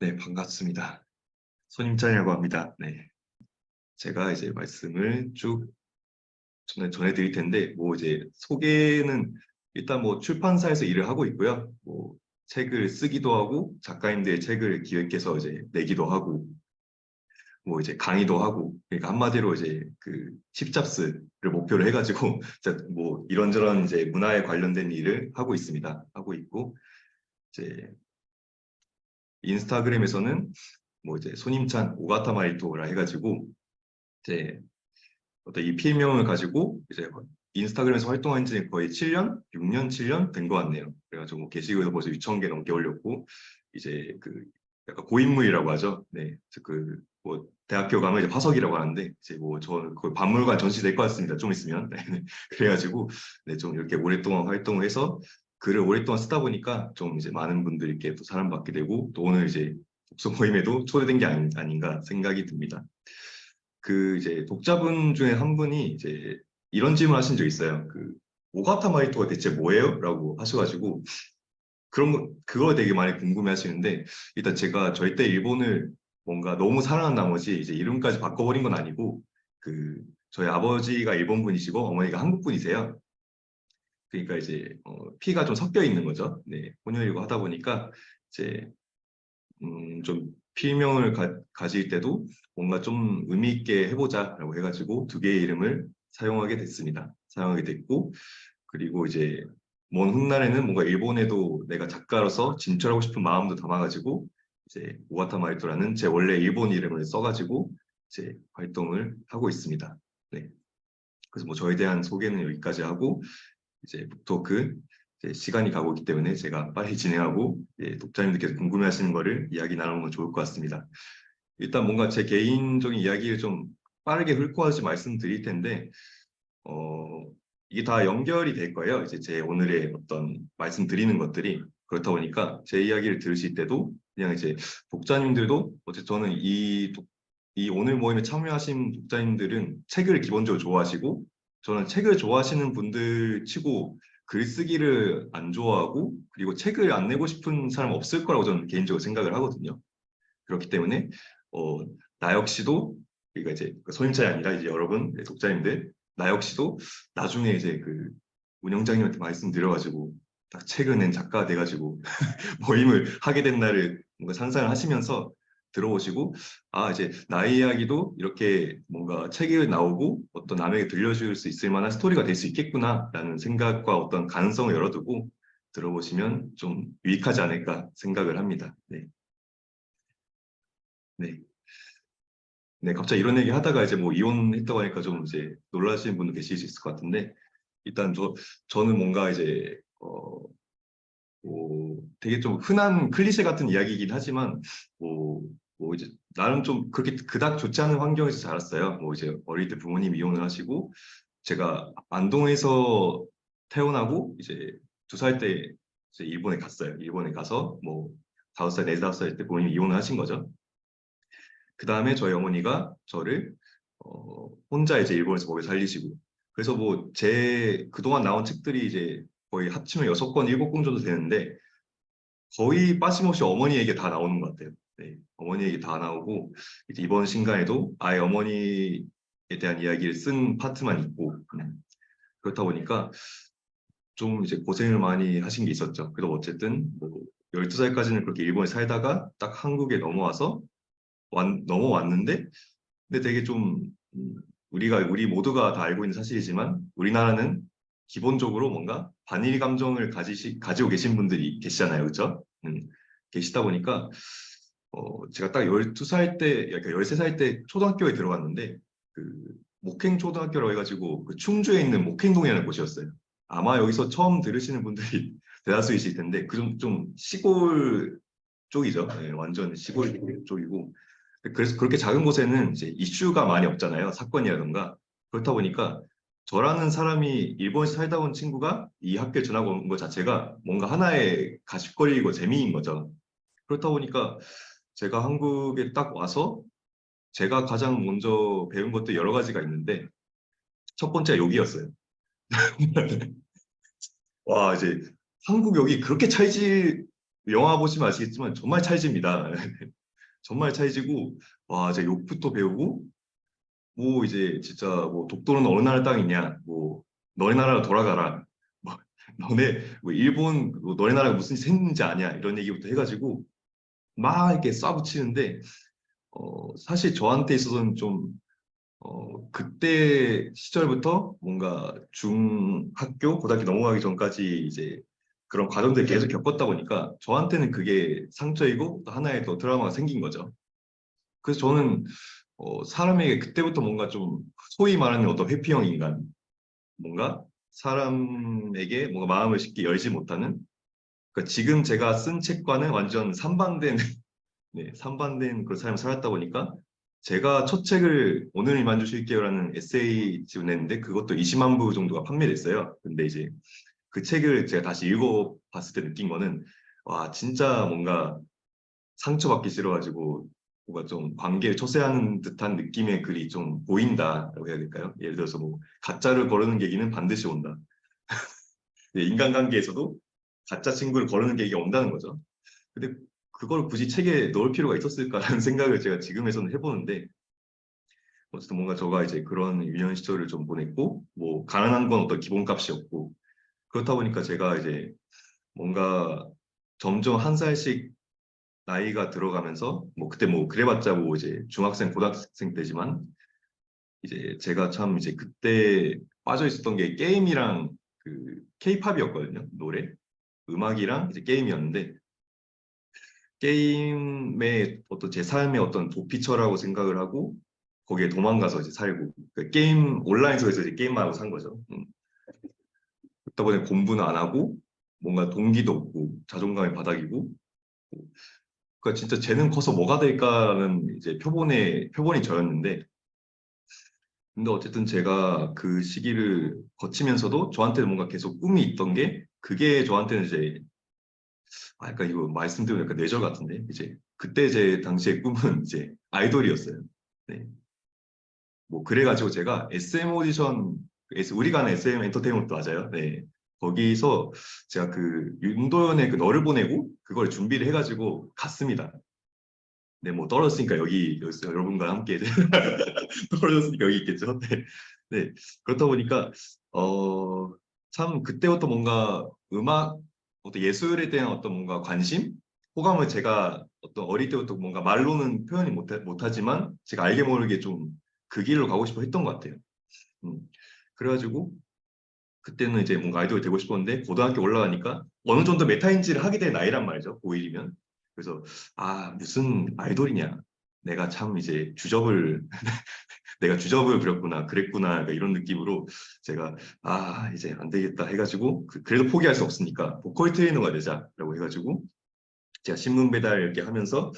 네, 반갑습니다. 손임찬이라고 합니다. 네, 제가 이제 말씀을 쭉 전해드릴 텐데, 뭐 이제 소개는 일단 뭐 출판사에서 일을 하고 있고요. 뭐 책을 쓰기도 하고 작가님들의 책을 기획해서 이제 내기도 하고, 뭐 이제 강의도 하고, 그러니까 한마디로 이제 그 십잡스를 목표로 해가지고 진짜 뭐 이런저런 이제 문화에 관련된 일을 하고 있습니다. 하고 있고 이제 인스타그램에서는 뭐 이제 손임찬 오가타마이토라 해가지고 이제 어떤 이 필명을 가지고 이제 인스타그램에서 활동한 지 거의 7년, 6년, 7년 된 것 같네요. 그래가지고 뭐 게시글도 벌써 6천 개 넘게 올렸고 이제 그 약간 고인물이라고 하죠. 네, 그 뭐 대학교 가면 이제 화석이라고 하는데 이제 뭐 저 그 박물관 전시될 것 같습니다. 좀 있으면. 네, 그래가지고 네, 좀 이렇게 오랫동안 활동을 해서 글을 오랫동안 쓰다 보니까 좀 이제 많은 분들께 또 사랑받게 되고 또 오늘 이제 독서 모임에도 초대된 게 아닌가 생각이 듭니다. 그 이제 독자분 중에 한 분이 이제 이런 질문 하신 적 있어요. 그 오가타 마이토가 대체 뭐예요? 라고 하셔가지고 그런 거 그거 되게 많이 궁금해 하시는데 일단 제가 절대 일본을 뭔가 너무 사랑한 나머지 이제 이름까지 바꿔버린 건 아니고 그 저희 아버지가 일본 분이시고 어머니가 한국 분이세요. 그러니까 이제 피가 좀 섞여 있는 거죠. 네, 혼혈이고 하다 보니까 이제 좀 필명을 가질 때도 뭔가 좀 의미 있게 해보자라고 해가지고 두 개의 이름을 사용하게 됐습니다. 사용하게 됐고 그리고 이제 먼 훗날에는 뭔가 일본에도 내가 작가로서 진출하고 싶은 마음도 담아가지고 이제 오가타 마이토라는 제 원래 일본 이름을 써가지고 이제 활동을 하고 있습니다. 네. 그래서 뭐 저에 대한 소개는 여기까지 하고 이제 북토크 이제 시간이 가고 있기 때문에 제가 빨리 진행하고 독자님들께서 궁금해하시는 거를 이야기 나누면 좋을 것 같습니다. 일단 뭔가 제 개인적인 이야기를 좀 빠르게 훑고하지 말씀드릴 텐데 어, 이게 다 연결이 될 거예요. 이제 제 오늘의 어떤 말씀드리는 것들이 그렇다 보니까 제 이야기를 들으실 때도 그냥 이제 독자님들도 어쨌든 저는 이 오늘 모임에 참여하신 독자님들은 책을 기본적으로 좋아하시고 저는 책을 좋아하시는 분들 치고 글쓰기를 안 좋아하고 그리고 책을 안 내고 싶은 사람 없을 거라고 저는 개인적으로 생각을 하거든요. 그렇기 때문에 어, 나 역시도 그러니까 이제 소임차이 아니라 이제 여러분 독자님들 나 역시도 나중에 이제 그 운영장님한테 말씀드려가지고 딱 책을 낸 작가가 돼가지고 모임을 하게 된 날을 뭔가 상상을 하시면서 들어보시고 아 이제 나의 이야기도 이렇게 뭔가 책에 나오고 어떤 남에게 들려줄 수 있을 만한 스토리가 될 수 있겠구나라는 생각과 어떤 가능성을 열어두고 들어보시면 좀 유익하지 않을까 생각을 합니다. 네. 네. 네, 갑자기 이런 얘기 하다가 이제 뭐 이혼했다고 하니까 좀 이제 놀라시는 분도 계실 수 있을 것 같은데 일단 저는 뭔가 이제 뭐 되게 좀 흔한 클리셰 같은 이야기이긴 하지만 뭐 이제 나름 좀 그렇게 그닥 좋지 않은 환경에서 자랐어요. 뭐 이제 어릴 때 부모님 이혼을 하시고 제가 안동에서 태어나고 이제 2살 때 이제 일본에 갔어요. 일본에 가서 뭐 5살, 4, 5살 때 부모님이 이혼을 하신 거죠. 그 다음에 저희 어머니가 저를 혼자 이제 일본에서 먹여 살리시고 그래서 뭐 제 그동안 나온 책들이 이제 거의 합치면 6권, 7권 정도 되는데 거의 빠짐없이 어머니 얘기 다 나오는 것 같아요. 네, 어머니 얘기 다 나오고 이제 이번 신간에도 아예 어머니에 대한 이야기를 쓴 파트만 있고 그렇다 보니까 좀 이제 고생을 많이 하신 게 있었죠. 그래도 어쨌든 뭐 12살까지는 그렇게 일본에 살다가 딱 한국에 넘어왔는데 근데 되게 좀 우리 모두가 다 알고 있는 사실이지만 우리나라는 기본적으로 뭔가 반일 감정을 가지고 계신 분들이 계시잖아요, 그렇죠? 계시다 보니까 제가 딱 12살 때, 그러니까 13살 때 초등학교에 들어갔는데 그 목행 초등학교라고 해가지고 그 충주에 있는 목행동이라는 곳이었어요. 아마 여기서 처음 들으시는 분들이 대다수이실 텐데 그 좀 시골 쪽이죠. 네, 완전 시골 쪽이고 그래서 그렇게 작은 곳에는 이제 이슈가 많이 없잖아요. 사건이라던가. 그렇다 보니까 저라는 사람이 일본에서 살다 온 친구가 이 학교에 전학 온 것 자체가 뭔가 하나의 가십거리이고 재미인 거죠. 그렇다 보니까 제가 한국에 딱 와서 제가 가장 먼저 배운 것도 여러 가지가 있는데 첫 번째가 욕이었어요. 와, 이제 한국 욕이 그렇게 찰지 영화 보시면 아시겠지만 정말 찰집니다. 정말 찰지고 와, 이제 욕부터 배우고 뭐 이제 진짜 뭐 독도는 어느 나라 땅이냐, 뭐 너네 나라로 돌아가라, 뭐 너네 뭐 일본 뭐 너네 나라가 무슨 짓 했는지 아냐 이런 얘기부터 해가지고 막 이렇게 쏴붙이는데 사실 저한테 있어서는 좀 그때 시절부터 뭔가 중학교, 고등학교 넘어가기 전까지 이제 그런 과정들 계속 겪었다 보니까 저한테는 그게 상처이고 또 하나의 또 트라우마가 생긴 거죠. 그래서 저는 사람에게 그때부터 뭔가 좀 소위 말하는 어떤 회피형 인간, 뭔가 사람에게 뭔가 마음을 쉽게 열지 못하는, 그러니까 지금 제가 쓴 책과는 완전 상반된 네, 상반된 그런 삶을 살았다 보니까 제가 첫 책을 오늘 이만주 쉴게요라는 에세이집을 냈는데 그것도 20만 부 정도가 판매됐어요. 근데 이제 그 책을 제가 다시 읽어봤을 때 느낀 거는 와, 진짜 뭔가 상처받기 싫어가지고 뭔가 좀 관계를 초래하는 듯한 느낌의 글이 좀 보인다라고 해야 될까요? 예를 들어서 뭐 가짜를 거르는 계기는 반드시 온다. 네, 인간관계에서도 가짜 친구를 거르는 계기가 온다는 거죠. 근데 그걸 굳이 책에 넣을 필요가 있었을까라는 생각을 제가 지금에서는 해보는데 어쨌든 뭔가 저가 이제 그런 유년 시절을 좀 보냈고 뭐 가난한 건 어떤 기본값이었고 그렇다 보니까 제가 이제 뭔가 점점 한 살씩 나이가 들어가면서 뭐 그때 뭐 그래봤자 뭐 이제 중학생 고등학생 때지만 이제 제가 참 이제 그때 빠져 있었던 게 게임이랑 그 케이팝이었거든요. 노래 음악이랑 이제 게임이었는데 게임의 어떤 제 삶의 어떤 도피처라고 생각을 하고 거기에 도망가서 이제 살고 그 게임 온라인에서 이제 게임만 하고 산 거죠. 그러다 보니 공부는 안 하고 뭔가 동기도 없고 자존감이 바닥이고 그러니까 진짜 쟤는 커서 뭐가 될까라는 이제 표본이 저였는데 근데 어쨌든 제가 그 시기를 거치면서도 저한테는 뭔가 계속 꿈이 있던 게 그게 저한테는 이제 약간 이거 말씀드리면 약간 뇌절 같은데 이제 그때 제 당시의 꿈은 이제 아이돌이었어요. 네. 뭐 그래가지고 제가 SM 오디션 우리가 아는 SM 엔터테인먼트 맞아요. 네. 거기서 제가 그 윤도현의 그 너를 보내고 그걸 준비를 해가지고 갔습니다. 네, 뭐 떨어졌으니까 여기 여러분과 함께 떨어졌으니까 여기 있겠죠. 네. 네. 그렇다 보니까 참 그때부터 뭔가 음악, 어떤 예술에 대한 어떤 뭔가 관심, 호감을 제가 어떤 어릴 때부터 뭔가 말로는 표현이 못하지만 제가 알게 모르게 좀 그 길로 가고 싶어 했던 것 같아요. 음. 그래가지고 그때는 이제 뭔가 아이돌이 되고 싶었는데 고등학교 올라가니까 어느 정도 메타인지를 하게 될 나이란 말이죠. 고1이면. 그래서 무슨 아이돌이냐. 내가 참 이제 주접을 내가 주접을 부렸구나 그랬구나 그러니까 이런 느낌으로 제가 이제 안 되겠다 해가지고 그래도 포기할 수 없으니까 보컬 트레이너가 되자라고 해가지고 제가 신문 배달 이렇게 하면서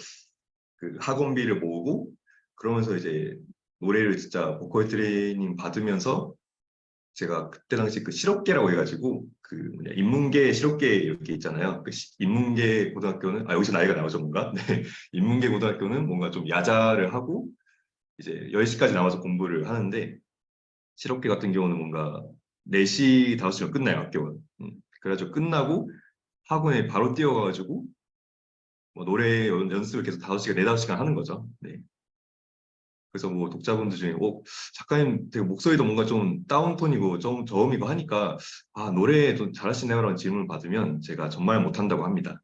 그 학원비를 모으고 그러면서 이제 노래를 진짜 보컬 트레이닝 받으면서 제가 그때 당시 그 실업계라고 해가지고 그 뭐냐 인문계 실업계 이렇게 있잖아요. 그 인문계 고등학교는 여기서 나이가 나오죠 뭔가. 네. 인문계 고등학교는 뭔가 좀 야자를 하고 이제 10시까지 나와서 공부를 하는데 실업계 같은 경우는 뭔가 4시 5시면 끝나요 학교가. 그래가지고 끝나고 학원에 바로 뛰어가가지고 뭐 노래 연습을 계속 5시간 4, 5시간 하는 거죠. 네. 그래서 뭐 독자분들 중에 작가님 되게 목소리도 뭔가 좀 다운톤이고 좀 저음이고 하니까 노래 좀 잘하시네요라는 질문을 받으면 제가 정말 못한다고 합니다.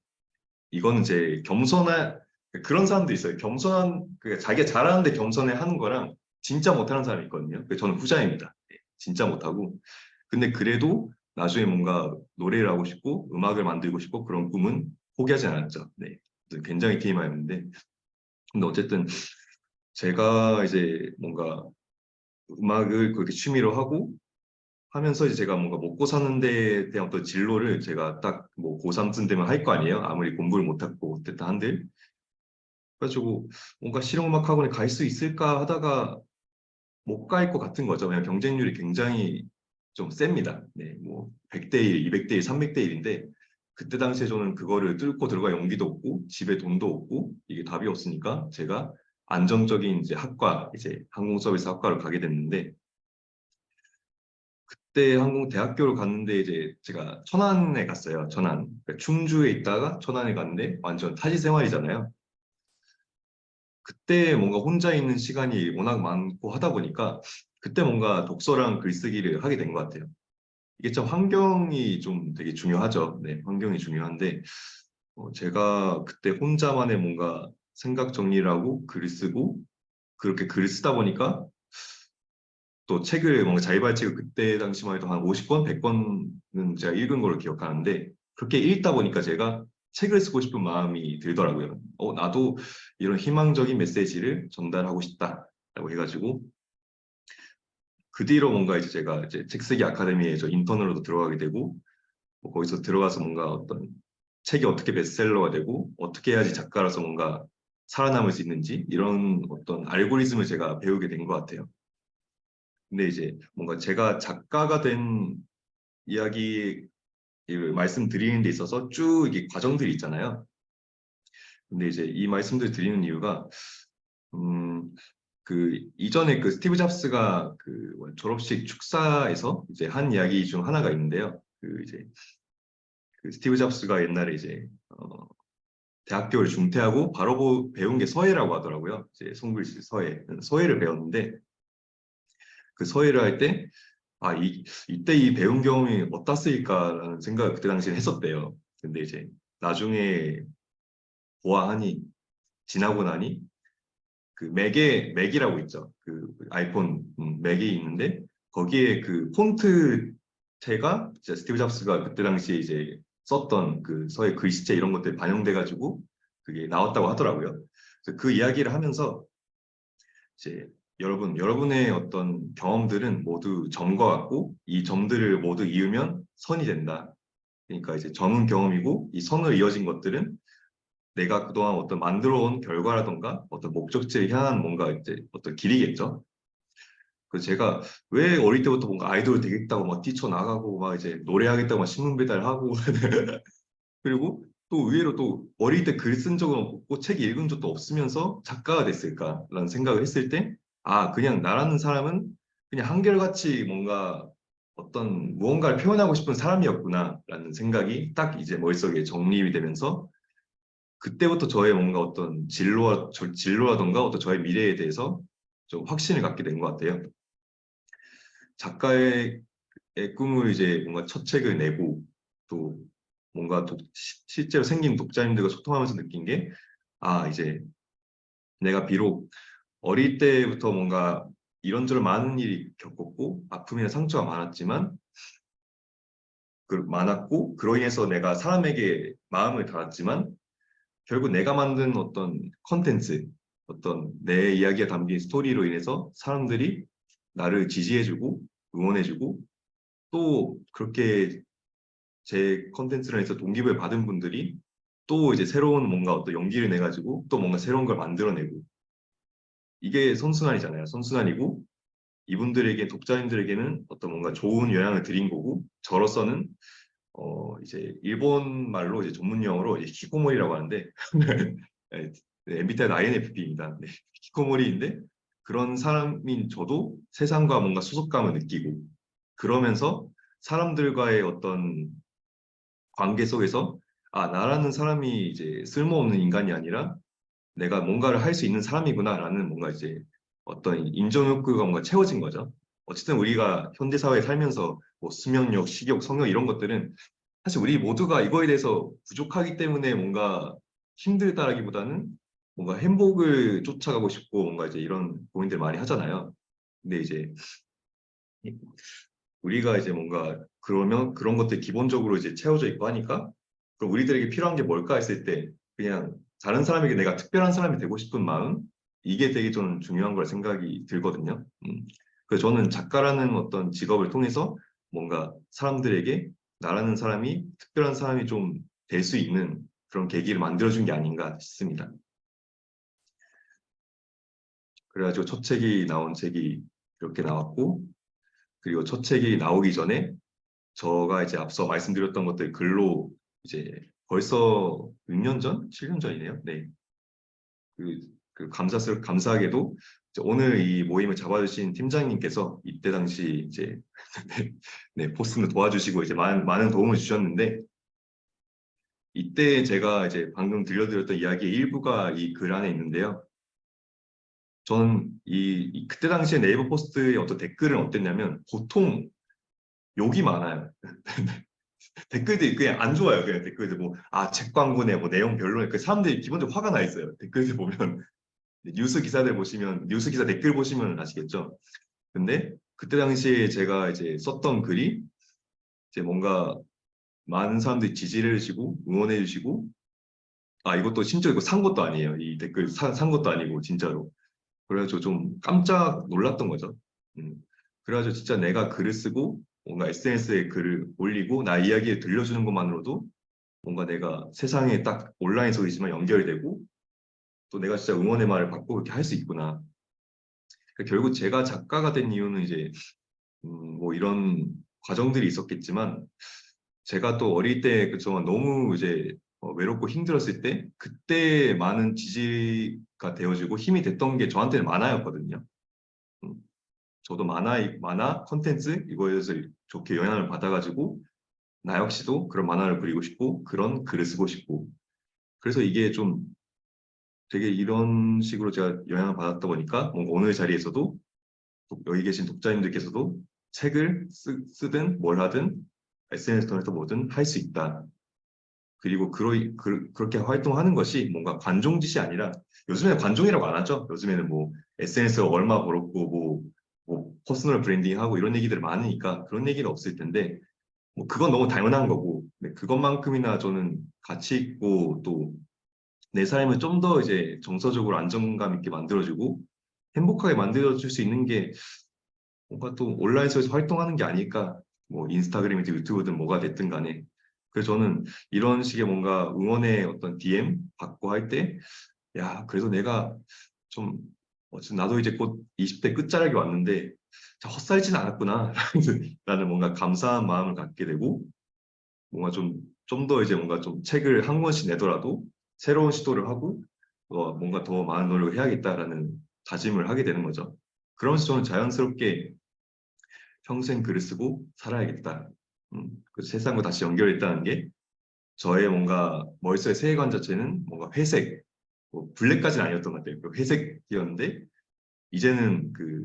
이거는 제 겸손한 그런 사람도 있어요. 겸손한 자기가 잘하는데 겸손해 하는 거랑 진짜 못하는 사람이 있거든요. 저는 후자입니다. 네, 진짜 못하고 근데 그래도 나중에 뭔가 노래를 하고 싶고 음악을 만들고 싶고 그런 꿈은 포기하지 않았죠. 네, 굉장히 TMI였는데 근데 어쨌든 제가 이제 뭔가 음악을 그렇게 취미로 하고 하면서 이제 제가 뭔가 먹고 사는 데에 대한 어떤 진로를 제가 딱 뭐 고3쯤 되면 할 거 아니에요. 아무리 공부를 못하고 어쨌든 한들. 그래가지고 뭔가 실용음악 학원에 갈 수 있을까 하다가 못 갈 것 같은 거죠. 그냥 경쟁률이 굉장히 좀 셉니다. 네, 뭐 100대 1, 200대 1, 300대 1인데 그때 당시에 저는 그거를 뚫고 들어갈 용기도 없고 집에 돈도 없고 이게 답이 없으니까 제가 안정적인 이제 학과 이제 항공서비스 학과를 가게 됐는데 그때 항공대학교를 갔는데 이제 제가 천안에 갔어요. 천안. 그러니까 충주에 있다가 천안에 갔는데 완전 타지 생활이잖아요. 그때 뭔가 혼자 있는 시간이 워낙 많고 하다 보니까 그때 뭔가 독서랑 글쓰기를 하게 된 것 같아요. 이게 참 환경이 좀 되게 중요하죠. 네, 환경이 중요한데 제가 그때 혼자만의 뭔가 생각 정리를 하고 글을 쓰고 그렇게 글을 쓰다 보니까 또 책을 뭔가 자기발책을 그때 당시만 해도 한 50권, 100권은 제가 읽은 걸로 기억하는데 그렇게 읽다 보니까 제가 책을 쓰고 싶은 마음이 들더라고요. 나도 이런 희망적인 메시지를 전달하고 싶다라고 해가지고 그 뒤로 뭔가 이제 제가 이제 책쓰기 아카데미에 저 인턴으로도 들어가게 되고 뭐 거기서 들어가서 뭔가 어떤 책이 어떻게 베스트셀러가 되고 어떻게 해야지 작가로서 뭔가 살아남을 수 있는지 이런 어떤 알고리즘을 제가 배우게 된 것 같아요. 근데 이제 뭔가 제가 작가가 된 이야기를 말씀드리는 데 있어서 쭉 이게 과정들이 있잖아요. 근데 이제 이 말씀들 드리는 이유가 그 이전에 그 스티브 잡스가 그 졸업식 축사에서 이제 한 이야기 중 하나가 있는데요. 그 이제 그 스티브 잡스가 옛날에 이제 대학교를 중퇴하고 바로 배운 게 서예라고 하더라고요. 이제 손글씨 서예를 배웠는데 그 서예를 할 때 이때 이 배운 경험이 어디다 쓰일까라는 생각을 그때 당시에 했었대요. 근데 이제 나중에 보아하니 지나고 나니 그 맥이라고 있죠. 그 아이폰 맥이 있는데 거기에 그 폰트체가 이제 스티브 잡스가 그때 당시에 이제 썼던 그 서예 글씨체 이런 것들이 반영돼가지고 그게 나왔다고 하더라고요. 그래서 그 이야기를 하면서 이제 여러분의 어떤 경험들은 모두 점과 같고 이 점들을 모두 이으면 선이 된다. 그러니까 이제 점은 경험이고 이 선을 이어진 것들은 내가 그동안 어떤 만들어온 결과라던가 어떤 목적지를 향한 뭔가 이제 어떤 길이겠죠. 그래서 제가 왜 어릴 때부터 뭔가 아이돌 되겠다고 막 뛰쳐나가고 막 이제 노래하겠다고 막 신문 배달하고 그리고 또 의외로 또 어릴 때 글 쓴 적은 없고 책 읽은 적도 없으면서 작가가 됐을까라는 생각을 했을 때 그냥 나라는 사람은 그냥 한결같이 뭔가 어떤 무언가를 표현하고 싶은 사람이었구나라는 생각이 딱 이제 머릿속에 정립이 되면서 그때부터 저의 뭔가 어떤 진로라던가 어떤 저의 미래에 대해서 좀 확신을 갖게 된 것 같아요. 작가의 꿈을 이제 뭔가 첫 책을 내고 또 뭔가 실제로 생긴 독자님들과 소통하면서 느낀 게 이제 내가 비록 어릴 때부터 뭔가 이런저런 많은 일이 겪었고 아픔이나 상처가 많았고 그로 인해서 내가 사람에게 마음을 닫았지만 결국 내가 만든 어떤 컨텐츠 어떤 내 이야기가 담긴 스토리로 인해서 사람들이 나를 지지해주고 응원해주고 또 그렇게 제 컨텐츠를 해서 동기부여 받은 분들이 또 이제 새로운 뭔가 어떤 용기를 내가지고 또 뭔가 새로운 걸 만들어내고 이게 선순환이잖아요. 선순환이고 이분들에게 독자님들에게는 어떤 뭔가 좋은 영향을 드린 거고 저로서는 이제 일본 말로 이제 전문 용어로 이제 히코모리라고 하는데 네, MBTI는 INFP입니다. 네, 히코모리인데 그런 사람인 저도 세상과 뭔가 소속감을 느끼고 그러면서 사람들과의 어떤 관계 속에서 나라는 사람이 이제 쓸모없는 인간이 아니라 내가 뭔가를 할 수 있는 사람이구나라는 뭔가 이제 어떤 인정 욕구가 뭔가 채워진 거죠. 어쨌든 우리가 현대 사회에 살면서 뭐 수면력, 식욕, 성욕 이런 것들은 사실 우리 모두가 이거에 대해서 부족하기 때문에 뭔가 힘들다라기보다는 뭔가 행복을 쫓아가고 싶고 뭔가 이제 이런 고민들 많이 하잖아요. 근데 이제 우리가 이제 뭔가 그러면 그런 것들이 기본적으로 이제 채워져 있고 하니까 그럼 우리들에게 필요한 게 뭘까 했을 때 그냥 다른 사람에게 내가 특별한 사람이 되고 싶은 마음 이게 되게 저는 중요한 걸 생각이 들거든요. 그래서 저는 작가라는 어떤 직업을 통해서 뭔가 사람들에게 나라는 사람이 특별한 사람이 좀 될 수 있는 그런 계기를 만들어준 게 아닌가 싶습니다. 그래가지고 첫 책이 나온 책이 이렇게 나왔고 그리고 첫 책이 나오기 전에 저가 이제 앞서 말씀드렸던 것들 글로 이제 벌써 6년 전? 7년 전이네요. 네. 그, 감사하게도 이제 오늘 이 모임을 잡아주신 팀장님께서 이때 당시 이제 네, 포스트는 도와주시고 이제 많은 도움을 주셨는데 이때 제가 이제 방금 들려드렸던 이야기의 일부가 이 글 안에 있는데요. 전 그때 당시에 네이버 포스트의 어떤 댓글은 어땠냐면 보통 욕이 많아요. 댓글들이 그냥 안 좋아요. 그냥 댓글들 뭐, 책 광고네, 뭐 내용 별로네. 그 사람들이 기본적으로 화가 나 있어요. 댓글들 보면. 뉴스 기사 댓글 보시면 아시겠죠? 근데 그때 당시에 제가 이제 썼던 글이 이제 뭔가 많은 사람들이 지지를 해주시고 응원해 주시고 이것도 심지어 이거 산 것도 아니에요. 이 댓글 산 것도 아니고 진짜로. 그래가지고 좀 깜짝 놀랐던 거죠. 음. 그래가지고 진짜 내가 글을 쓰고 뭔가 SNS에 글을 올리고 나 이야기를 들려주는 것만으로도 뭔가 내가 세상에 딱 온라인석이지만 연결이 되고 또 내가 진짜 응원의 말을 받고 그렇게 할 수 있구나. 그러니까 결국 제가 작가가 된 이유는 이제 뭐 이런 과정들이 있었겠지만 제가 또 어릴 때 그동안 너무 이제 외롭고 힘들었을 때 그때 많은 지지가 되어주고 힘이 됐던 게 저한테는 만화였거든요. 음, 저도 만화 컨텐츠 이거에서 좋게 영향을 받아가지고 나 역시도 그런 만화를 그리고 싶고 그런 글을 쓰고 싶고 그래서 이게 좀 되게 이런 식으로 제가 영향을 받았다 보니까 뭔가 오늘 자리에서도 여기 계신 독자님들께서도 책을 쓰든 뭘 하든 SNS 통해서 뭐든 할 수 있다. 그리고 그렇게 활동하는 것이 뭔가 관종짓이 아니라 요즘에는 관종이라고 안 하죠. 요즘에는 뭐 SNS가 얼마 벌었고 뭐 퍼스널 브랜딩하고 이런 얘기들 많으니까 그런 얘기는 없을 텐데 뭐 그건 너무 당연한 거고 그것만큼이나 저는 가치 있고 또 내 삶을 좀 더 이제 정서적으로 안정감 있게 만들어주고 행복하게 만들어줄 수 있는 게 뭔가 또 온라인에서 활동하는 게 아닐까 뭐 인스타그램이든 유튜브든 뭐가 됐든 간에 그래서 저는 이런 식의 뭔가 응원의 어떤 DM 받고 할 때 야 그래도 내가 좀 지금 나도 이제 곧 20대 끝자락이 왔는데 헛살지는 않았구나 라는 뭔가 감사한 마음을 갖게 되고 뭔가 좀 더 이제 뭔가 좀 책을 한 권씩 내더라도 새로운 시도를 하고 뭔가 더 많은 노력을 해야겠다라는 다짐을 하게 되는 거죠. 그러면서 저는 자연스럽게 평생 글을 쓰고 살아야겠다. 그 세상과 다시 연결했다는 게 저의 뭔가 머릿속의 세계관 자체는 뭔가 회색, 뭐 블랙까지는 아니었던 것 같아요. 그 회색이었는데 이제는 그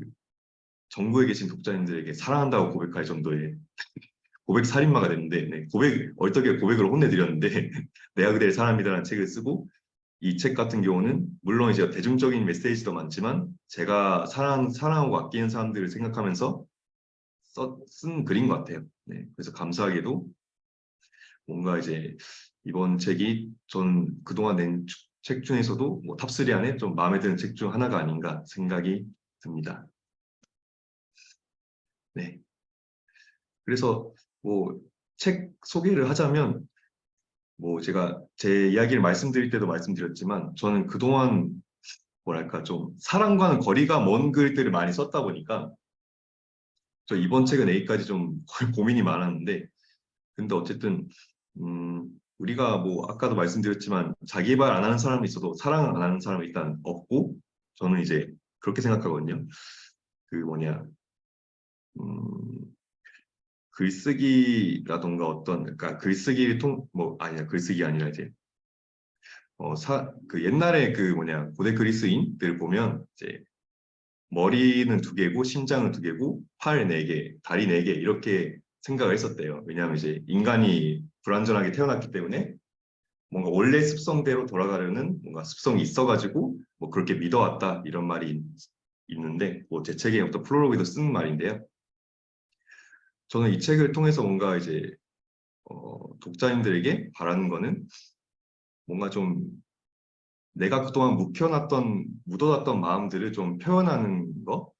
전국에 계신 독자님들에게 사랑한다고 고백할 정도의 고백 살인마가 됐는데 어떻게 고백으로 혼내드렸는데 내가 그대를 사랑합니다라는 책을 쓰고 이 책 같은 경우는 물론 이제 대중적인 메시지도 많지만 제가 사랑하고 아끼는 사람들을 생각하면서 쓴 글인 것 같아요. 네, 그래서 감사하게도 뭔가 이제 이번 책이 전 그동안 낸 책 중에서도 뭐 탑3 안에 좀 마음에 드는 책 중 하나가 아닌가 생각이 듭니다. 네, 그래서 뭐 책 소개를 하자면 뭐 제가 제 이야기를 말씀드릴 때도 말씀드렸지만 저는 그동안 뭐랄까 좀 사랑과는 거리가 먼 글들을 많이 썼다 보니까 저 이번 책은 A까지 좀 고민이 많았는데 근데 어쨌든 우리가 뭐 아까도 말씀드렸지만 자기 개발 안 하는 사람이 있어도 사랑 안 하는 사람은 일단 없고 저는 이제 그렇게 생각하거든요. 그 뭐냐 음, 글쓰기라던가 그러니까 글쓰기를 뭐 아니야 글쓰기 아니라 이제 그 옛날에 그 뭐냐 고대 그리스인들 보면 이제 머리는 두 개고 심장은 두 개고 팔 네 개, 다리 네 개 이렇게 생각을 했었대요. 왜냐하면 이제 인간이 불완전하게 태어났기 때문에 뭔가 원래 습성대로 돌아가려는 뭔가 습성이 있어가지고 뭐 그렇게 믿어왔다 이런 말이 있는데 뭐 제 책에 어떤 프롤로그에도 쓴 말인데요. 저는 이 책을 통해서 뭔가 이제 독자님들에게 바라는 거는 뭔가 좀 내가 그동안 묻어놨던 마음들을 좀 표현하는 거.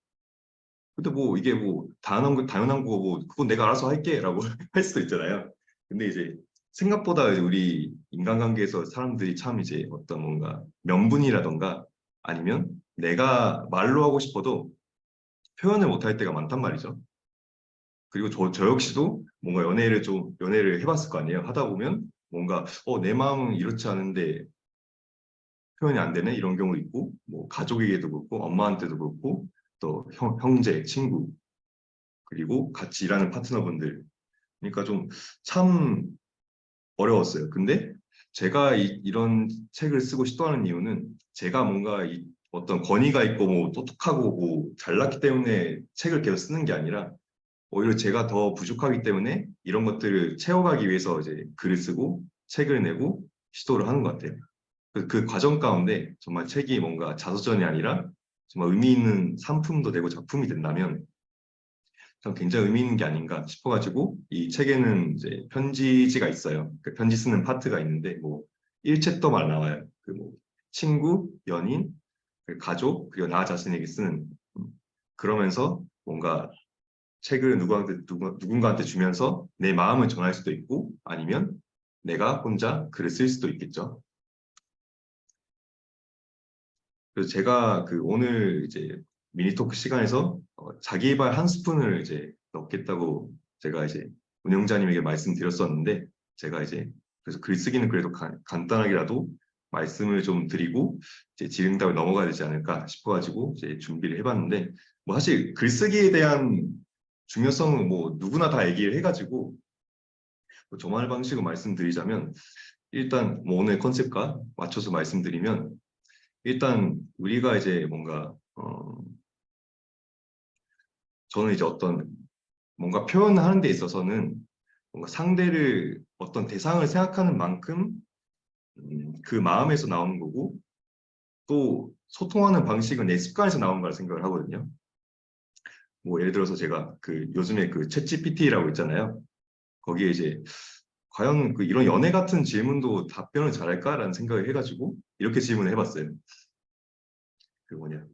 근데 뭐 이게 뭐 당연한 거고 그건 내가 알아서 할게라고 할 수도 있잖아요. 근데 이제 생각보다 이제 우리 인간관계에서 사람들이 참 이제 어떤 뭔가 명분이라던가 아니면 내가 말로 하고 싶어도 표현을 못할 때가 많단 말이죠. 그리고 저 역시도 뭔가 연애를 해봤을 거 아니에요. 하다 보면 뭔가 내 마음은 이렇지 않은데 표현이 안 되는 이런 경우도 있고, 뭐 가족에게도 그렇고, 엄마한테도 그렇고, 또 형제, 친구, 그리고 같이 일하는 파트너분들. 그러니까 좀 참 어려웠어요. 근데 제가 이런 책을 쓰고 싶어하는 이유는 제가 뭔가 어떤 권위가 있고 뭐 똑똑하고 뭐 잘났기 때문에 책을 계속 쓰는 게 아니라 오히려 제가 더 부족하기 때문에 이런 것들을 채워가기 위해서 이제 글을 쓰고 책을 내고 시도를 하는 것 같아요. 그 과정 가운데 정말 책이 뭔가 자서전이 아니라 정말 의미 있는 상품도 되고 작품이 된다면 전 굉장히 의미 있는 게 아닌가 싶어가지고 이 책에는 이제 편지지가 있어요. 그 편지 쓰는 파트가 있는데 뭐 1챕터만 나와요. 그 뭐 친구, 연인, 그 가족, 그리고 나 자신에게 쓰는 그러면서 뭔가 책을 누군가한테 주면서 내 마음을 전할 수도 있고 아니면 내가 혼자 글을 쓸 수도 있겠죠. 그래서 제가 그 오늘 이제 미니 토크 시간에서 자기개발 한 스푼을 이제 넣겠다고 제가 이제 운영자님에게 말씀드렸었는데 제가 이제 그래서 글쓰기는 그래도 간단하게라도 말씀을 좀 드리고 이제 질응답을 넘어가야 되지 않을까 싶어가지고 이제 준비를 해봤는데 뭐 사실 글쓰기에 대한 중요성은 뭐 누구나 다 얘기를 해가지고 뭐 저만의 방식으로 말씀드리자면 일단 뭐 오늘 컨셉과 맞춰서 말씀드리면 일단 우리가 이제 뭔가 저는 이제 어떤 뭔가 표현하는 데 있어서는 뭔가 상대를 어떤 대상을 생각하는 만큼 그 마음에서 나오는 거고 또 소통하는 방식은 내 습관에서 나온 거라 생각을 하거든요. 뭐 예를 들어서 제가 그 요즘에 그 챗GPT라고 있잖아요. 거기에 이제 과연 그 이런 연애 같은 질문도 답변을 잘할까라는 생각을 해가지고 이렇게 질문을 해봤어요. 그 뭐냐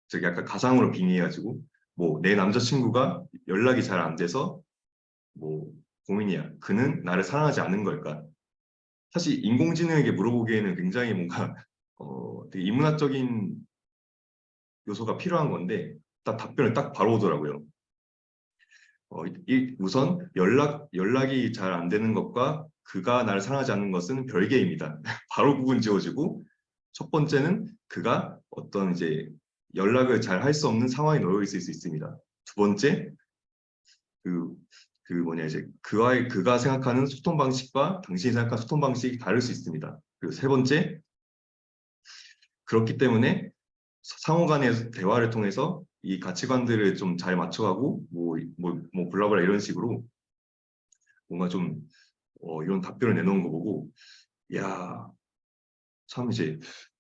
저기 약간 가상으로 빙의해가지고 뭐 내 남자친구가 연락이 잘 안 돼서 뭐 고민이야. 그는 나를 사랑하지 않는 걸까? 사실 인공지능에게 물어보기에는 굉장히 뭔가 되게 인문학적인 요소가 필요한 건데 딱 답변을 딱 바로 오더라고요. 우선 연락이 잘 안 되는 것과 그가 나를 사랑하지 않는 것은 별개입니다. 바로 구분 지어지고 첫 번째는 그가 어떤 이제 연락을 잘 할 수 없는 상황에 놓여 있을 수 있습니다. 두 번째 그, 그 뭐냐 이제 그가 생각하는 소통 방식과 당신이 생각하는 소통 방식이 다를 수 있습니다. 그리고 세 번째 그렇기 때문에 상호 간의 대화를 통해서 이 가치관들을 좀 잘 맞춰가고 뭐 블라블라 이런 식으로 뭔가 좀 이런 답변을 내놓은 거 보고 야, 참 이제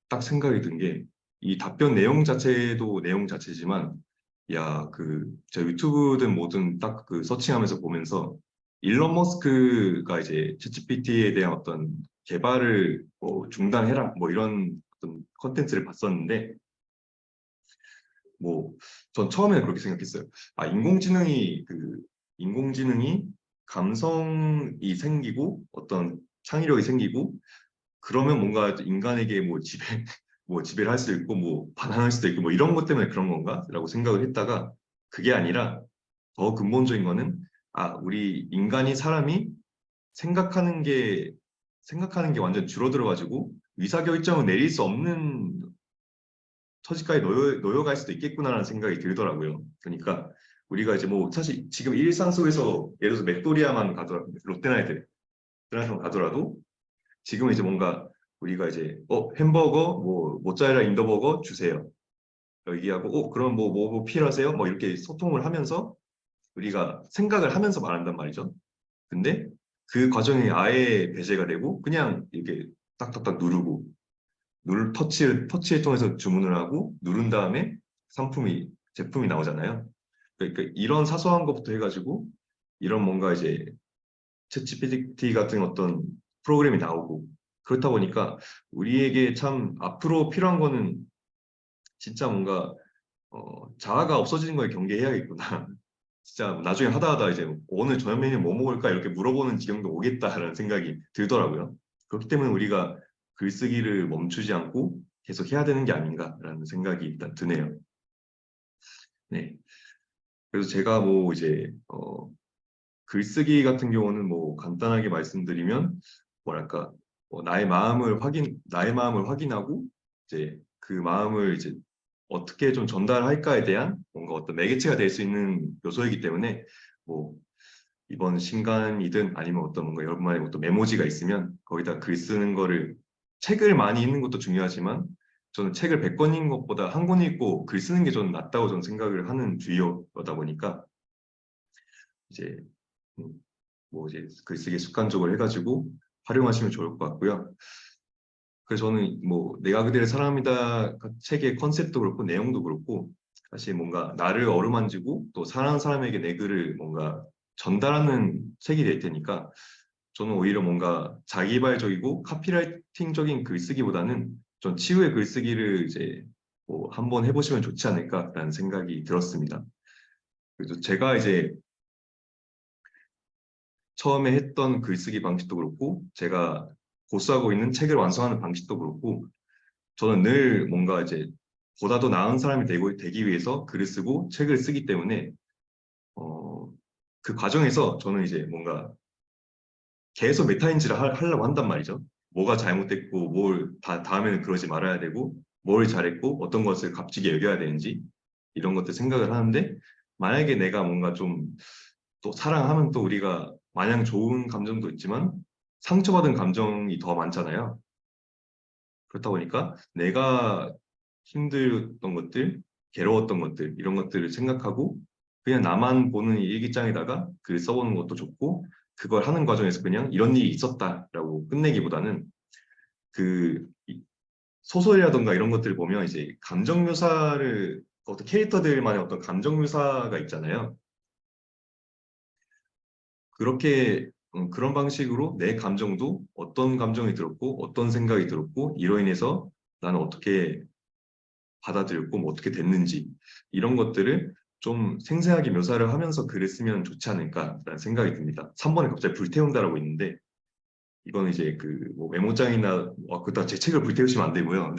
딱 생각이 든 게 이 답변 내용 자체도 내용 자체지만 야, 저 유튜브든 뭐든 딱 그 서칭하면서 보면서 일론 머스크가 이제 챗GPT에 대한 어떤 개발을 뭐 중단해라 뭐 이런 어떤 컨텐츠를 봤었는데 뭐 전 처음에는 그렇게 생각했어요. 아, 인공지능이 감성이 생기고 어떤 창의력이 생기고 그러면 뭔가 인간에게 뭐 뭐 지배를 할 수도 있고 뭐 반항할 수도 있고 뭐 이런 것 때문에 그런 건가라고 생각을 했다가 그게 아니라 더 근본적인 거는 아, 우리 인간이 사람이 생각하는 게 생각하는 게 완전 줄어들어 가지고 의사결정을 내릴 수 없는 처지까지 놓여갈 수도 있겠구나라는 생각이 들더라고요. 그러니까 우리가 이제 뭐 사실 지금 일상 속에서 예를 들어서 맥도리아만 가더라도 롯데나이트만 가더라도 지금 이제 뭔가 우리가 이제 햄버거 뭐 모짜렐라 인더버거 주세요. 얘기하고 그럼 뭐 필요하세요? 뭐 이렇게 소통을 하면서 우리가 생각을 하면서 말한단 말이죠. 근데 그 과정이 아예 배제가 되고 그냥 이렇게 딱딱딱 누르고 터치를 통해서 주문을 하고 누른 다음에 제품이 나오잖아요. 그러니까 이런 사소한 것부터 해가지고 이런 뭔가 이제 챗GPT 같은 어떤 프로그램이 나오고 그렇다 보니까 우리에게 참 앞으로 필요한 거는 진짜 뭔가 자아가 없어지는 걸 경계해야겠구나. 진짜 나중에 하다 하다 이제 오늘 저녁 메뉴 뭐 먹을까 이렇게 물어보는 지경도 오겠다라는 생각이 들더라고요. 그렇기 때문에 우리가 글쓰기를 멈추지 않고 계속 해야 되는 게 아닌가라는 생각이 일단 드네요. 네. 그래서 제가 뭐 이제 글쓰기 같은 경우는 뭐 간단하게 말씀드리면 뭐랄까 나의 마음을 확인하고 이제 그 마음을 이제 어떻게 좀 전달할까에 대한 뭔가 어떤 매개체가 될 수 있는 요소이기 때문에 뭐 이번 신간이든 아니면 어떤 뭔가 여러분만의 어떤 메모지가 있으면 거기다 글 쓰는 거를 책을 많이 읽는 것도 중요하지만 저는 책을 100권 읽는 것보다 한 권 읽고 글 쓰는 게 저는 낫다고 저는 생각을 하는 주의여다 보니까 이제 음, 뭐 이제 글쓰기 습관적으로 해가지고 활용하시면 좋을 것 같고요. 그래서 저는 뭐 내가 그대의 사람이다 책의 컨셉도 그렇고 내용도 그렇고 사실 뭔가 나를 어루만지고 또 사랑하는 사람에게 내 글을 뭔가 전달하는 책이 될 테니까 저는 오히려 뭔가 자기발적이고 카피라이팅적인 글쓰기보다는 좀 치유의 글쓰기를 이제 뭐 한번 해보시면 좋지 않을까라는 생각이 들었습니다. 그래서 제가 이제 처음에 했던 글쓰기 방식도 그렇고 제가 고수하고 있는 책을 완성하는 방식도 그렇고 저는 늘 뭔가 이제 보다 더 나은 사람이 되기 위해서 글을 쓰고 책을 쓰기 때문에 어, 그 과정에서 저는 이제 뭔가 계속 메타인지를 하려고 한단 말이죠. 뭐가 잘못됐고 다음에는 그러지 말아야 되고 뭘 잘했고 어떤 것을 값지게 여겨야 되는지 이런 것들 생각을 하는데 만약에 내가 뭔가 좀 또 사랑하면 또 우리가 마냥 좋은 감정도 있지만 상처받은 감정이 더 많잖아요. 그렇다 보니까 내가 힘들었던 것들, 괴로웠던 것들, 이런 것들을 생각하고 그냥 나만 보는 일기장에다가 글 써보는 것도 좋고 그걸 하는 과정에서 그냥 이런 일이 있었다라고 끝내기보다는 그 소설이라던가 이런 것들을 보면 이제 감정 묘사를 어떤 캐릭터들만의 어떤 감정 묘사가 있잖아요. 그렇게 그런 방식으로 내 감정도 어떤 감정이 들었고 어떤 생각이 들었고 이로 인해서 나는 어떻게 받아들였고 뭐 어떻게 됐는지 이런 것들을 좀 생생하게 묘사를 하면서 글을 쓰면 좋지 않을까라는 생각이 듭니다. 3번에 갑자기 불태운다라고 있는데 이건 이제 그 뭐 메모장이나 그다 제 책을 불태우시면 안 되고요.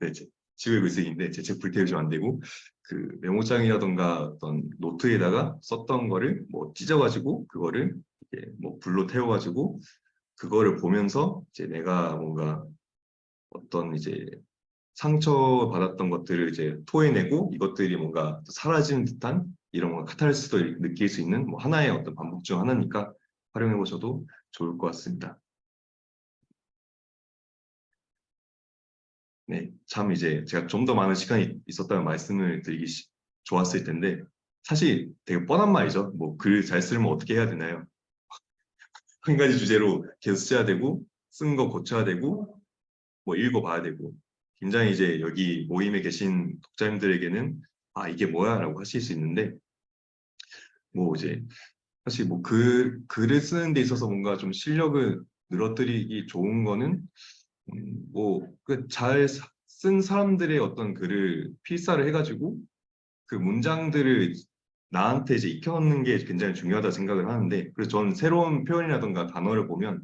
네, 지우의 글쓰기인데 제 책 불태우시면 안 되고 그 메모장이라던가 어떤 노트에다가 썼던 거를 뭐 찢어가지고 그거를 이제 뭐 불로 태워가지고 그거를 보면서 이제 내가 뭔가 어떤 이제 상처받았던 것들을 이제 토해내고 이것들이 뭔가 사라지는 듯한 이런 뭐 카타르시스도 느낄 수 있는 뭐 하나의 어떤 방법 중 하나니까 활용해 보셔도 좋을 것 같습니다. 네, 참 이제 제가 좀 더 많은 시간이 있었다면 말씀을 드리기 좋았을 텐데 사실 되게 뻔한 말이죠. 뭐 글 잘 쓰려면 어떻게 해야 되나요? 한 가지 주제로 계속 써야 되고 쓴 거 고쳐야 되고 뭐 읽어봐야 되고 굉장히 이제 여기 모임에 계신 독자님들에게는 아 이게 뭐야라고 하실 수 있는데 뭐 이제 사실 뭐 글을 쓰는 데 있어서 뭔가 좀 실력을 늘어뜨리기 좋은 거는 뭐그 잘 쓴 사람들의 어떤 글을 필사를 해가지고 그 문장들을 나한테 이제 익혀놓는 게 굉장히 중요하다 생각을 하는데 그래서 저는 새로운 표현이라던가 단어를 보면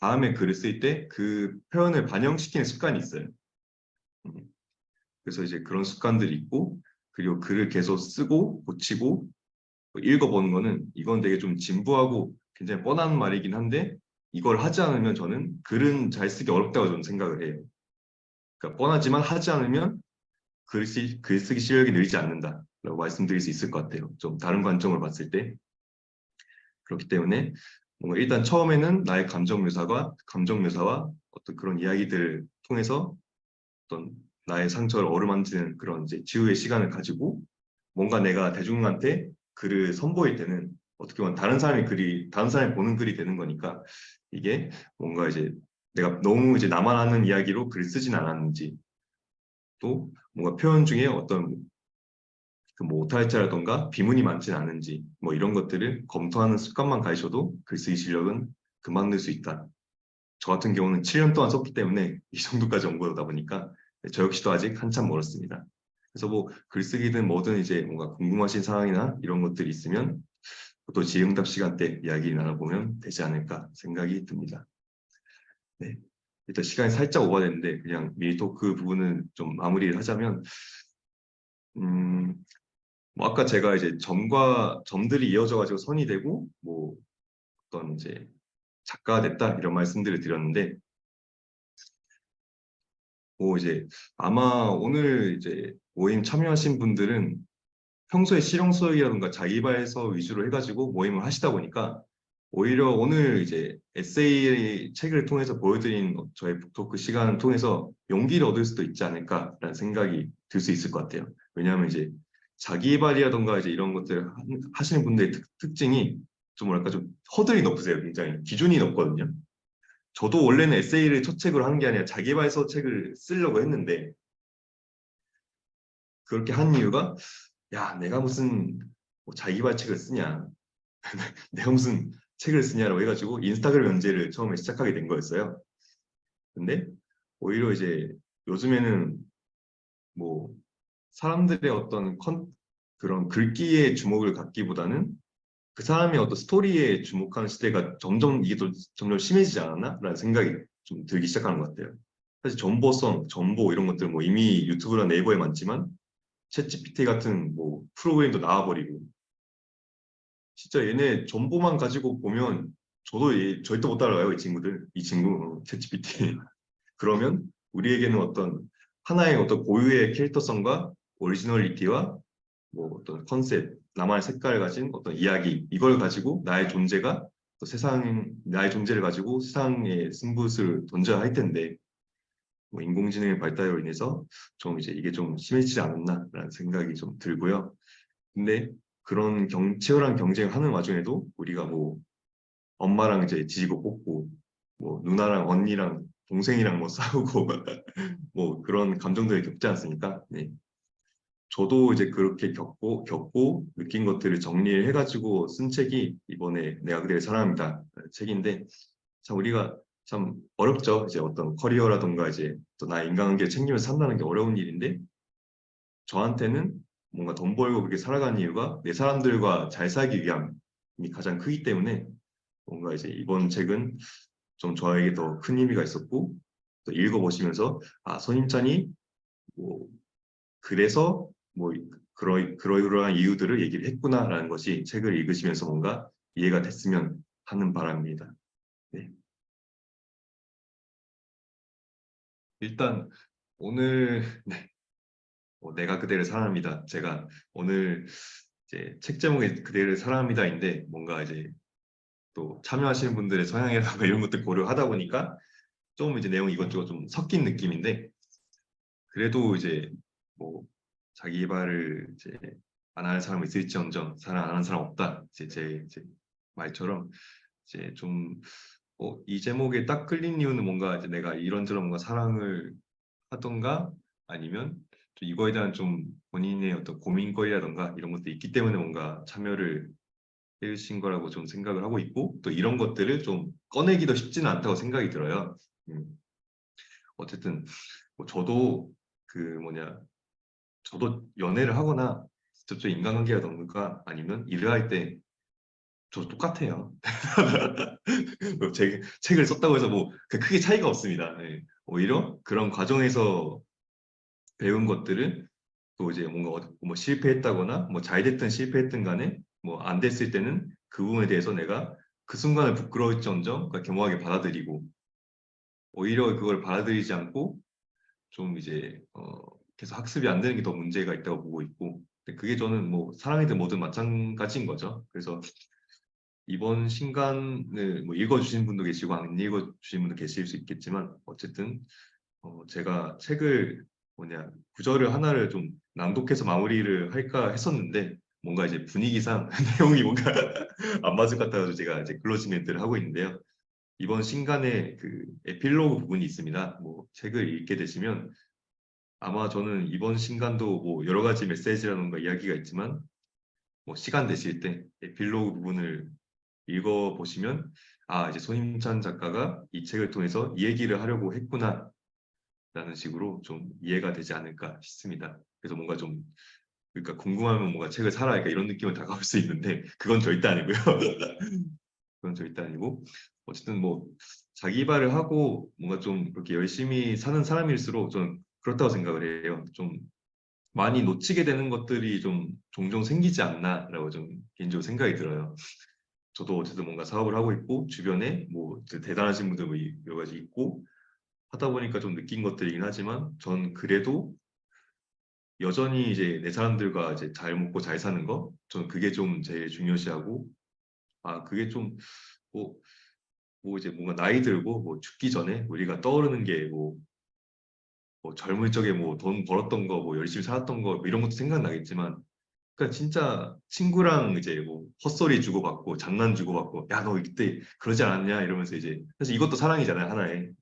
다음에 글을 쓸 때 그 표현을 반영시키는 습관이 있어요. 음, 그래서 이제 그런 습관들이 있고 그리고 글을 계속 쓰고 고치고 읽어보는 거는 이건 되게 좀 진부하고 굉장히 뻔한 말이긴 한데 이걸 하지 않으면 저는 글은 잘 쓰기 어렵다고 저는 생각을 해요. 그러니까 뻔하지만 하지 않으면 글쓰기 실력이 늘지 않는다라고 말씀드릴 수 있을 것 같아요. 좀 다른 관점으로 봤을 때. 그렇기 때문에 뭔가 일단 처음에는 나의 감정 묘사와 어떤 그런 이야기들을 통해서 어떤 나의 상처를 어루만지는 그런 이제 치유의 시간을 가지고 뭔가 내가 대중한테 글을 선보일 때는 어떻게 보면 다른 사람이 보는 글이 되는 거니까 이게 뭔가 이제 내가 너무 이제 나만 아는 이야기로 글 쓰진 않았는지 또 뭔가 표현 중에 어떤 그뭐 오탈자라던가 비문이 많지는 않은지 뭐 이런 것들을 검토하는 습관만 가지셔도 글쓰기 실력은 금방 늘 수 있다. 저 같은 경우는 7년 동안 썼기 때문에 이 정도까지 온 거다 보니까 저 역시도 아직 한참 멀었습니다. 그래서 뭐 글쓰기든 뭐든 이제 뭔가 궁금하신 사항이나 이런 것들이 있으면 또 질의응답 시간 때 이야기 나눠보면 되지 않을까 생각이 듭니다. 네. 일단 시간이 살짝 오버됐는데 그냥 미리 토크 부분은 좀 마무리를 하자면 음, 뭐 아까 제가 이제 점과 점들이 이어져 가지고 선이 되고 뭐 어떤 이제 작가가 됐다 이런 말씀들을 드렸는데 뭐 이제 아마 오늘 이제 모임 참여하신 분들은 평소에 실용서적이라든가 자기발서 위주로 해가지고 모임을 하시다 보니까 오히려 오늘 이제 에세이 책을 통해서 보여드린 저의 북토크 시간을 통해서 용기를 얻을 수도 있지 않을까라는 생각이 들 수 있을 것 같아요. 왜냐하면 이제 자기발이라든가 이제 이런 것들 하시는 분들의 특징이 좀 뭐랄까 좀 허들이 높으세요. 굉장히 기준이 높거든요. 저도 원래는 에세이를 첫 책으로 하는 게 아니라 자기발서 책을 쓰려고 했는데 그렇게 한 이유가 야 내가 무슨 뭐 자기발 책을 쓰냐 내가 무슨 책을 쓰냐라고 해가지고 인스타그램 연재를 처음에 시작하게 된 거였어요. 근데 오히려 이제 요즘에는 뭐 사람들의 어떤 그런 글귀에 주목을 갖기보다는 그 사람의 어떤 스토리에 주목하는 시대가 점점 이게 또 점점 심해지지 않았나? 라는 생각이 좀 들기 시작하는 것 같아요. 사실 정보성, 정보 이런 것들 뭐 이미 유튜브나 네이버에 많지만 챗GPT 같은 뭐 프로그램도 나와버리고 진짜 얘네 정보만 가지고 보면 저도 절대 못 따라가요, 이 친구들. 이 친구, 챗GPT. 그러면 우리에게는 어떤 하나의 어떤 고유의 캐릭터성과 오리지널리티와 뭐 어떤 컨셉, 나만의 색깔을 가진 어떤 이야기, 이걸 가지고 나의 존재가 또 나의 존재를 가지고 세상에 승부수를 던져야 할 텐데, 뭐 인공지능의 발달로 인해서 좀 이제 이게 좀 심해지지 않았나라는 생각이 좀 들고요. 근데 그런 치열한 경쟁을 하는 와중에도 우리가 뭐 엄마랑 이제 지지고 볶고 뭐 누나랑 언니랑 동생이랑 뭐 싸우고 뭐 그런 감정들이 겪지 않습니까? 네. 저도 이제 그렇게 겪고 느낀 것들을 정리를 해가지고 쓴 책이 이번에 내가 그대를 사랑합니다 책인데 참 우리가 참 어렵죠. 이제 어떤 커리어라던가 이제 또 나의 인간관계를 챙기면서 산다는 게 어려운 일인데 저한테는 뭔가 돈 벌고 그렇게 살아가는 이유가 내 사람들과 잘 살기 위함이 가장 크기 때문에 뭔가 이제 이번 책은 좀 저에게 더 큰 의미가 있었고 또 읽어보시면서 아 손임찬이 뭐 그래서 뭐 그러한 이유들을 얘기를 했구나라는 것이 책을 읽으시면서 뭔가 이해가 됐으면 하는 바람입니다. 네. 일단 오늘 네, 내가 그대를 사랑합니다. 제가 오늘 이제 책 제목이 그대를 사랑합니다인데 뭔가 이제 또 참여하시는 분들의 성향이라든가 이런 것들 고려하다 보니까 좀 이제 내용이 이것저것 좀 섞인 느낌인데 그래도 이제 뭐 자기 개발을 이제 안 하는 사람이 있을지언정 사랑 안 하는 사람 없다. 이제 말처럼 이제 좀 이 제목에 딱 끌린 이유는 뭔가 이제 내가 이런저런 뭔가 사랑을 하던가 아니면 좀 이거에 대한 좀 본인의 어떤 고민거리라던가 이런 것도 있기 때문에 뭔가 참여를 해주신 거라고 좀 생각을 하고 있고 또 이런 것들을 좀 꺼내기도 쉽지는 않다고 생각이 들어요. 어쨌든 뭐 저도 그 뭐냐 저도 연애를 하거나 저쪽 인간관계라던가 아니면 일을 할 때 저 똑같아요. 제 책을 썼다고 해서 뭐 크게 차이가 없습니다. 네. 오히려 그런 과정에서 배운 것들은 또 이제 뭔가 뭐 실패했다거나 뭐 잘 됐든 실패했든 간에 뭐 안 됐을 때는 그 부분에 대해서 내가 그 순간을 부끄러울지언정 겸허하게 받아들이고 오히려 그걸 받아들이지 않고 좀 이제 계속 학습이 안 되는 게 더 문제가 있다고 보고 있고 근데 그게 저는 뭐 사랑이든 뭐든 마찬가지인 거죠. 그래서 이번 신간을 뭐 읽어주신 분도 계시고 안 읽어주신 분도 계실 수 있겠지만 어쨌든 제가 책을 구절을 하나를 좀 낭독해서 마무리를 할까 했었는데 뭔가 이제 분위기상 내용이 뭔가 안 맞을 것 같아서 제가 이제 클로징 멘트를 하고 있는데요. 이번 신간에 그 에필로그 부분이 있습니다. 뭐 책을 읽게 되시면 아마 저는 이번 신간도 뭐 여러 가지 메시지라든가 이야기가 있지만 뭐 시간 되실 때 에필로그 부분을 읽어보시면 아 이제 손임찬 작가가 이 책을 통해서 이 얘기를 하려고 했구나 라는 식으로 좀 이해가 되지 않을까 싶습니다. 그래서 뭔가 좀 그러니까 궁금하면 뭔가 책을 사라 그러니까 이런 느낌을 다가올 수 있는데 그건 절대 아니고요. 그건 절대 아니고 어쨌든 뭐 자기 발을 하고 뭔가 좀 그렇게 열심히 사는 사람일수록 좀 그렇다고 생각을 해요. 좀 많이 놓치게 되는 것들이 좀 종종 생기지 않나라고 좀 개인적으로 생각이 들어요. 저도 어쨌든 뭔가 사업을 하고 있고 주변에 뭐 대단하신 분들 뭐 여러 가지 있고 하다 보니까 좀 느낀 것들이긴 하지만 전 그래도 여전히 이제 내 사람들과 이제 잘 먹고 잘 사는 거, 전 그게 좀 제일 중요시하고, 아 그게 좀 뭐 이제 뭔가 나이 들고 뭐 죽기 전에 우리가 떠오르는 게 뭐 젊을 적에 뭐 돈 벌었던 거, 뭐 열심히 살았던 거, 뭐 이런 것도 생각나겠지만, 그러니까 진짜 친구랑 이제 뭐 헛소리 주고받고 장난 주고받고, 야 너 이때 그러지 않았냐 이러면서 이제 사실 이것도 사랑이잖아요 하나의.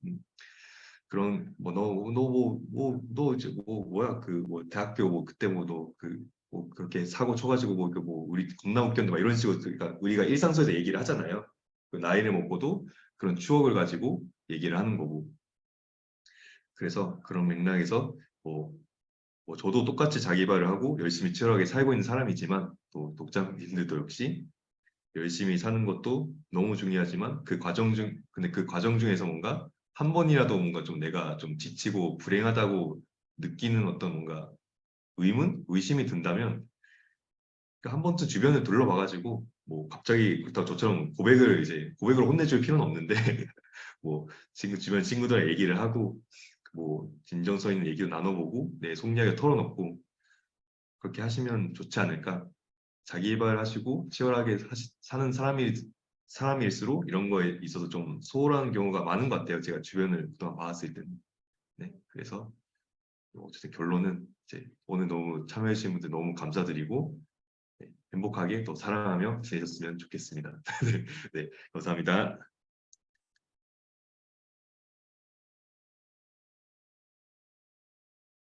그런 뭐 너 이제 뭐야 그 뭐 대학교 뭐 그때 뭐 너 그 뭐 그렇게 사고 쳐가지고 뭐 우리 겁나 웃겼는데 막 이런 식으로 그러니까 우리가 일상속에서 얘기를 하잖아요. 그 나이를 먹고도 그런 추억을 가지고 얘기를 하는 거고. 그래서 그런 맥락에서 뭐, 뭐 저도 똑같이 자기 발을 하고 열심히 치열하게 살고 있는 사람이지만 또 독자님들도 역시 열심히 사는 것도 너무 중요하지만 근데 그 과정 중에서 뭔가 한 번이라도 뭔가 좀 내가 좀 지치고 불행하다고 느끼는 어떤 뭔가 의심이 든다면 그한 번쯤 주변을 둘러봐가지고 뭐 갑자기 그렇다고 저처럼 고백을 혼내줄 필요는 없는데 뭐 주변 친구들 얘기를 하고 뭐 진정성 있는 얘기도 나눠보고 내 속 이야기 털어놓고 그렇게 하시면 좋지 않을까. 자기 개발하시고 치열하게 사는 사람일수록 이런 거에 있어서 좀 소홀한 경우가 많은 것 같아요. 제가 주변을 그동안 봐왔을 때는. 네, 그래서 어쨌든 결론은 이제 오늘 너무 참여해주신 분들 너무 감사드리고 네, 행복하게 또 사랑하며 지내셨으면 좋겠습니다. 네, 감사합니다.